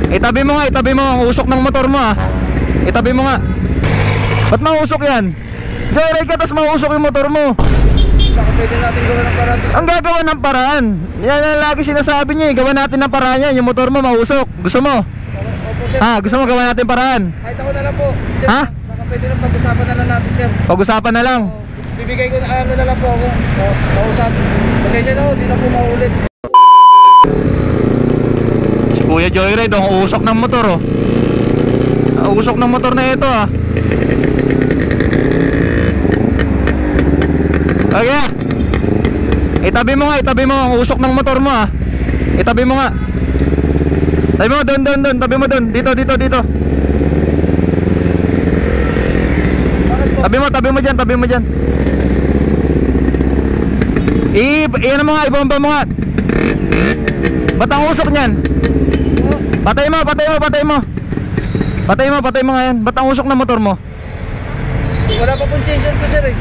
Itabi mo nga, itabi mo ang usok ng motor mo ah. Itabi mo nga. Ba't mausok yan? Joyride ka tapos mausok yung motor mo. Baka pwede natin gawa ng paraan. Ang gagawa ng paraan. Yan ang lagi sinasabi niya eh. Gawa natin ng paraan yan. Yung motor mo mausok. Gusto mo? Opo sir. Ha? Gusto mo gawa natin paraan? Kahit ako na lang po sir, Ha? baka pwede lang pag-usapan na lang natin sir. Pag-usapan na lang. Bibigay ko na ano na lang po ako. Mausap. Pasensya na ho, di na po maulit. Si Kuya Joyride ang usok ng motor oh. Ang usok ng motor na ito ah. Okay. Itabi mo nga, itabi mo ang usok ng motor mo ah. Itabi mo nga. Tabi mo doon, doon, doon. Tabi mo doon. Dito, dito, dito. Tabi mo dyan, tabi mo dyan. Iyan mo nga, ibomba mo nga. Ba't ang usok nyan? Patay mo, patay mo, patay mo. Patay mo, patay mo nga yan. Ba't ang usok ng motor mo? Wala pa pong change ko sir eh.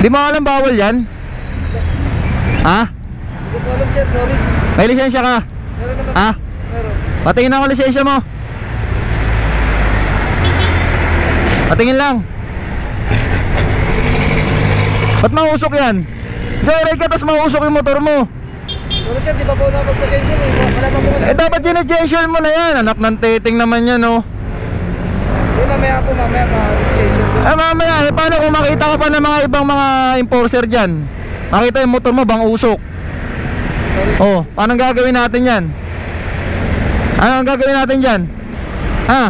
Di mo alam bawal yan? Ha? Hindi ko alam sir, sorry. May lisensya ka? Meron naman. Ha? Meron. Patingin ako lisensya mo. Patingin lang. Ba't mausok yan? Joyride ka tapos mausok yung motor mo. Pero sir, di ba po nakapag-pasensya eh. Wala pa po kasi. Eh dapat gina-change mo na yan. Anak ng titing naman yan oh. Mamaya po, mamaya pa-change ko. Eh mamaya, eh paano kung makita ka pa ng mga ibang mga enforcer dyan? Makita yung motor mo bang usok? Oh, paano gagawin natin yan? Ano ang gagawin natin dyan? Ha?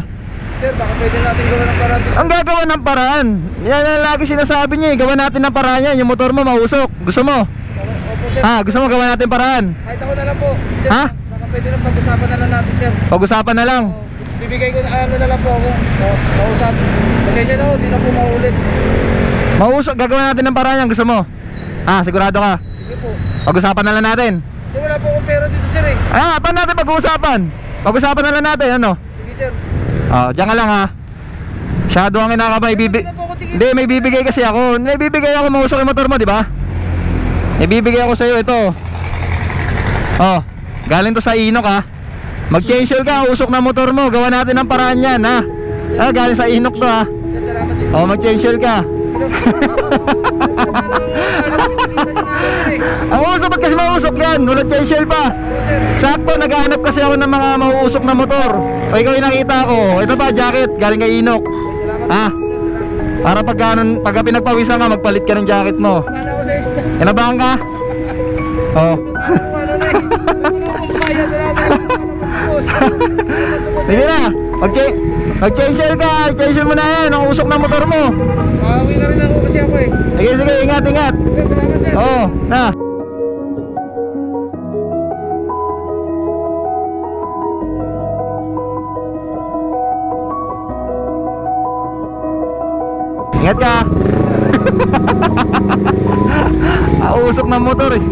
Sir, baka pwede natin gawa ng paraan. Ang gagawa ng paraan. Yan ang lagi sinasabi niya eh. Gawa natin ng paraan yan. Yung motor mo mausok. Gusto mo? Opo sir. Ha? Gusto mo gawa natin paraan? Kahit ako na lang po sir, Ha? baka pwede lang pag-usapan na lang natin sir. Pag-usapan na lang. Bibigay ko na ano na lang po ako. Mausap. Pasensya na ho, di na po maulit. Mausok. Gagawa natin ng paraan yan. Gusto mo? Ha? Sigurado ka? Sige po. Pag-usapan na lang natin. Sir, wala po akong pera dito sir eh. Ah, paano natin pag-uusapan? Pag-usapan na lang natin. Ano? Sige sir. Diyan ka lang ha. Masyado ang inakamay Hindi, may bibigay kasi ako. May bibigay ako mausok yung motor mo, di ba? May bibigay ako sa'yo ito. Oh, galing to sa Inok ha. Mag-change oil ka, usok na motor mo. Gawa natin ng paraan yan ha. Galing sa Inok to ha. Salamat sir. Oh, mag-change oil ka. Ang usok, ba't kasi mausok yan? Walang change oil pa. Sakto, naghahanap kasi ako ng mga mauusok na motor. O ikaw yung nakita ko. Ito pa, jacket, galing kay Inok. Ha? Para pagka pinagpawisan ka, magpalit ka ng jacket mo. Kinabahan ka? Oh. Sige na, mag-change oil ka. Change oil mo na yan, ang usok na motor mo. Uwi na rin ako kasi ako eh. Sige, sige, ingat, ingat. Oo, na. Ingat ka. Usok ng motor eh.